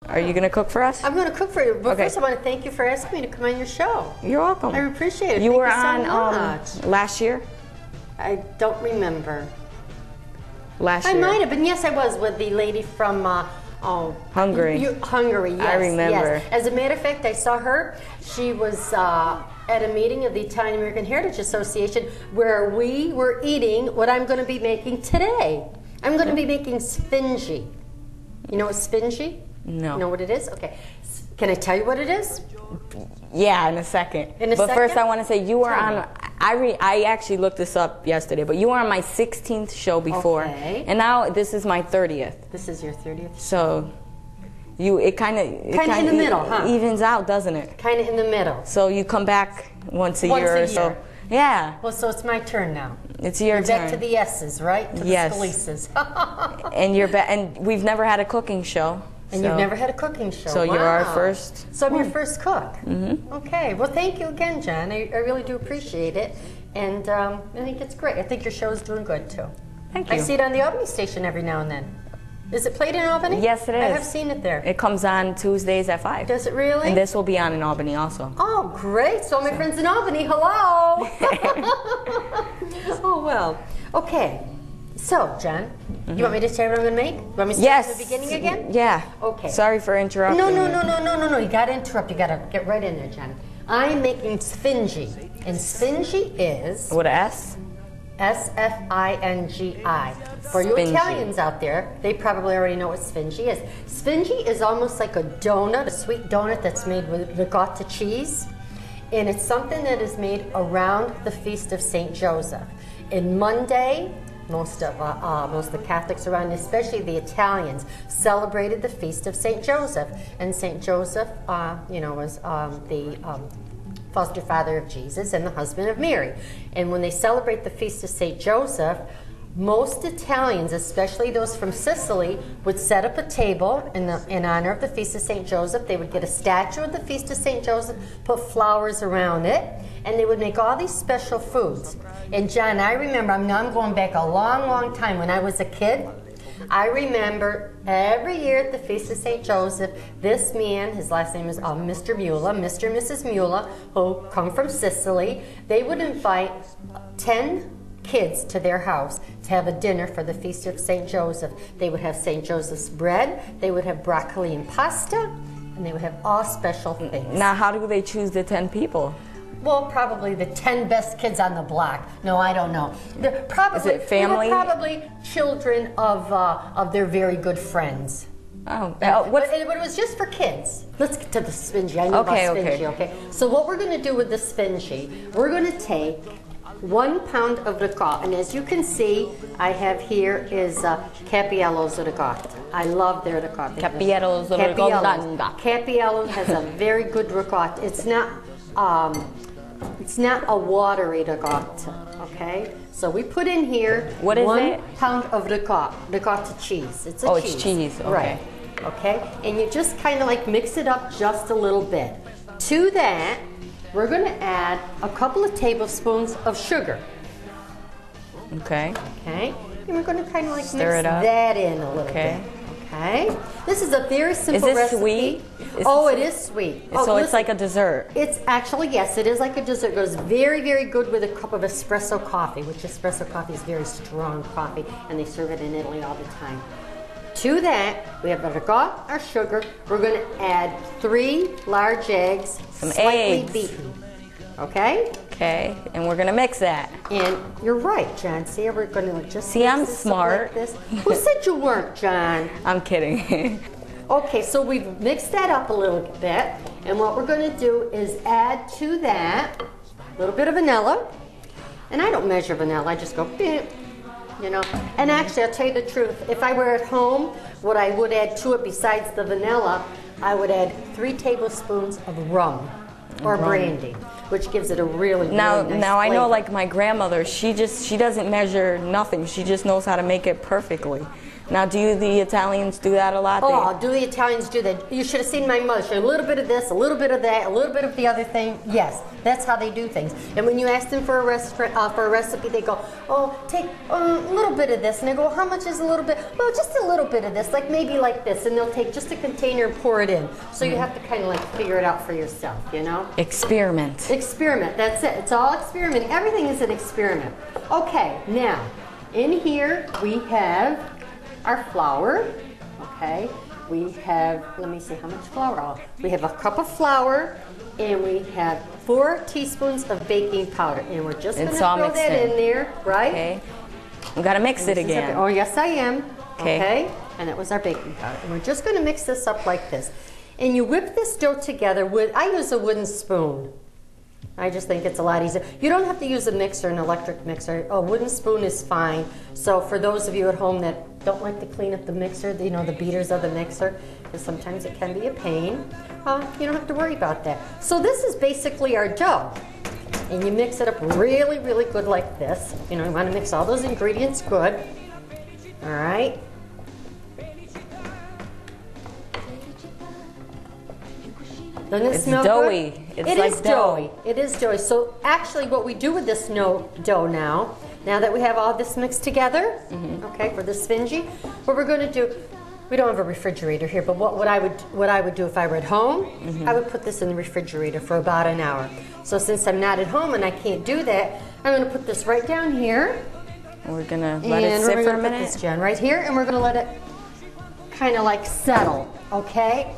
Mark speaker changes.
Speaker 1: Are you going to cook for us?
Speaker 2: I'm going to cook for you. But
Speaker 1: Okay.
Speaker 2: first, I want to thank you for asking me to come on your show.
Speaker 1: You're welcome.
Speaker 2: I appreciate it.
Speaker 1: You
Speaker 2: Thank
Speaker 1: were
Speaker 2: you so
Speaker 1: on
Speaker 2: much.
Speaker 1: last year?
Speaker 2: I don't remember.
Speaker 1: Last year.
Speaker 2: I might have been. Yes, I was with the lady from
Speaker 1: Hungary.
Speaker 2: Hungary, yes.
Speaker 1: I remember.
Speaker 2: Yes. As a matter of fact, I saw her. She was at a meeting of the Italian American Heritage Association where we were eating what I'm going to be making today. I'm going to be making Sfingi. You know what Sfingi?
Speaker 1: No.
Speaker 2: You know what it is? Okay. Can I tell you what it is?
Speaker 1: Yeah, in a second.
Speaker 2: But
Speaker 1: first, I want to say you were
Speaker 2: Tell
Speaker 1: on.
Speaker 2: me.
Speaker 1: I actually looked this up yesterday, but you were on my 16th show before,
Speaker 2: Okay.
Speaker 1: and now this is my 30th.
Speaker 2: This is your 30th.
Speaker 1: So, it kind of
Speaker 2: in the middle, huh?
Speaker 1: evens out, doesn't it?
Speaker 2: Kind of in the middle.
Speaker 1: So you come back once a
Speaker 2: Once
Speaker 1: year
Speaker 2: a
Speaker 1: or so.
Speaker 2: year.
Speaker 1: Yeah,
Speaker 2: Well, so it's my turn now.
Speaker 1: it's your
Speaker 2: We're
Speaker 1: turn.
Speaker 2: back to the S's, right? To the
Speaker 1: Yes.
Speaker 2: Scalises.
Speaker 1: And you're back, and we've never had a cooking show.
Speaker 2: And
Speaker 1: so-
Speaker 2: you've never had a cooking show.
Speaker 1: So you're our
Speaker 2: Wow.
Speaker 1: first
Speaker 2: So I'm your
Speaker 1: one.
Speaker 2: first cook. Mm-hmm. Okay. Well, thank you again, John. I really do appreciate it. And I think it's great. I think your show is doing good, too.
Speaker 1: Thank
Speaker 2: I
Speaker 1: you.
Speaker 2: see it on the Albany station every now and then. Is it played in Albany?
Speaker 1: Yes, it is.
Speaker 2: I have seen it there.
Speaker 1: It comes on Tuesdays at 5.
Speaker 2: Does it really?
Speaker 1: And this will be on in Albany also.
Speaker 2: Oh, great. So my friends in Albany, hello. Oh, well. Okay. So, John, you want me to tell you what I'm going to make? You want me to start
Speaker 1: Yes.
Speaker 2: from the beginning again?
Speaker 1: Yeah.
Speaker 2: Okay.
Speaker 1: Sorry for interrupting.
Speaker 2: No.
Speaker 1: you.
Speaker 2: You got to interrupt. You got to get right in there, John. I'm making Sfingi. And Sfingi is
Speaker 1: With an S?
Speaker 2: S-F-I-N-G-I. For you
Speaker 1: Sfingi.
Speaker 2: Italians out there, they probably already know what Sfingi is. Sfingi is almost like a donut, a sweet donut that's made with ricotta cheese. And it's something that is made around the Feast of St. Joseph. And Monday, most of the Catholics around, especially the Italians, celebrated the Feast of St. Joseph. And St. Joseph, was the foster father of Jesus and the husband of Mary. And when they celebrate the Feast of St. Joseph, most Italians, especially those from Sicily, would set up a table in honor of the Feast of St. Joseph. They would get a statue of the Feast of St. Joseph, put flowers around it, and they would make all these special foods. And John, I remember, I'm going back a long, long time. When I was a kid, I remember every year at the Feast of St. Joseph, this man, his last name is Mr. Mula, Mr. and Mrs. Mula, who come from Sicily, they would invite 10 kids to their house to have a dinner for the Feast of St. Joseph. They would have St. Joseph's bread, they would have broccoli and pasta, and they would have all special things.
Speaker 1: Now, how do they choose the 10 people?
Speaker 2: Well, probably the 10 best kids on the block. No, I don't know. They're probably,
Speaker 1: Is it family?
Speaker 2: They were probably children of their very good friends.
Speaker 1: Oh,
Speaker 2: But it was just for kids. Let's get to the Sfingi. I know about Sfingi, okay? So what we're going to do with the Sfingi, we're going to take 1 pound of ricotta. And as you can see, I have here is Cappiello's ricotta. I love their ricotta.
Speaker 1: Cappiello's ricotta.
Speaker 2: Cappiello has a very good ricotta. It's not a watery ricotta, okay? So we put in here
Speaker 1: What is
Speaker 2: 1
Speaker 1: it?
Speaker 2: pound of ricotta cheese. It's a cheese.
Speaker 1: It's cheese, okay.
Speaker 2: Right. Okay, and you just kind of like mix it up just a little bit. To that, we're going to add a couple of tablespoons of sugar.
Speaker 1: Okay.
Speaker 2: Okay, and we're going to kind of like
Speaker 1: Stir
Speaker 2: mix
Speaker 1: it up.
Speaker 2: that in a little
Speaker 1: Okay.
Speaker 2: bit. Okay, this is a very simple
Speaker 1: Is this
Speaker 2: recipe.
Speaker 1: sweet?
Speaker 2: It is sweet.
Speaker 1: So it's
Speaker 2: listen,
Speaker 1: like a dessert.
Speaker 2: It's actually, yes, it is like a dessert. It goes very, very good with a cup of espresso coffee, which espresso coffee is very strong coffee, and they serve it in Italy all the time. To that, we have ricotta, our sugar. We're going to add 3 large eggs,
Speaker 1: Some
Speaker 2: slightly
Speaker 1: eggs.
Speaker 2: beaten. Okay?
Speaker 1: Okay, and we're gonna mix that.
Speaker 2: And you're right, John. See, we're going to just
Speaker 1: See,
Speaker 2: mix
Speaker 1: I'm
Speaker 2: this up
Speaker 1: smart.
Speaker 2: Like this. Who said you weren't, John?
Speaker 1: I'm kidding.
Speaker 2: Okay, so we've mixed that up a little bit, and what we're going to do is add to that a little bit of vanilla. And I don't measure vanilla, I just go, beep, you know. And actually, I'll tell you the truth, if I were at home, what I would add to it besides the vanilla, I would add 3 tablespoons of rum or brandy, which gives it a really,
Speaker 1: Now,
Speaker 2: really nice
Speaker 1: now I know,
Speaker 2: flavor.
Speaker 1: like my grandmother, she doesn't measure nothing. She just knows how to make it perfectly. Now, do the Italians do that a lot?
Speaker 2: Oh, do the Italians do that? You should have seen my mother. She had a little bit of this, a little bit of that, a little bit of the other thing. Yes, that's how they do things. And when you ask them for a recipe, they go, oh, take a little bit of this. And I go, how much is a little bit? Well, just a little bit of this, like maybe like this. And they'll take just a container and pour it in. So you have to kind of like figure it out for yourself, you know?
Speaker 1: Experiment.
Speaker 2: Experiment, that's it. It's all experiment. Everything is an experiment. Okay, now, in here we have our flour, okay? We have, let me see how much flour. We have a cup of flour, and we have 4 teaspoons of baking powder, and we're just going to throw that in there, right?
Speaker 1: Okay. We got to mix it again.
Speaker 2: Oh, yes, I am. Okay. And that was our baking powder. And we're just going to mix this up like this. And you whip this dough together with, I use a wooden spoon. I just think it's a lot easier. You don't have to use a mixer, an electric mixer. A wooden spoon is fine. So for those of you at home that don't like to clean up the mixer, you know, the beaters of the mixer, because sometimes it can be a pain, you don't have to worry about that. So this is basically our dough. And you mix it up really, really good like this. You know, you want to mix all those ingredients good. All right. Doesn't it smell
Speaker 1: doughy.
Speaker 2: Good?
Speaker 1: It's like
Speaker 2: doughy. It is doughy. So actually what we do with this dough now that we have all this mixed together, okay, for the Sfingi, what we're going to do, we don't have a refrigerator here, but what I would do if I were at home, I would put this in the refrigerator for about an hour. So since I'm not at home and I can't do that, I'm going to put this right down here.
Speaker 1: We're going to let it sit for a minute.
Speaker 2: Put this down right here, and we're going to let it kind of like settle, okay?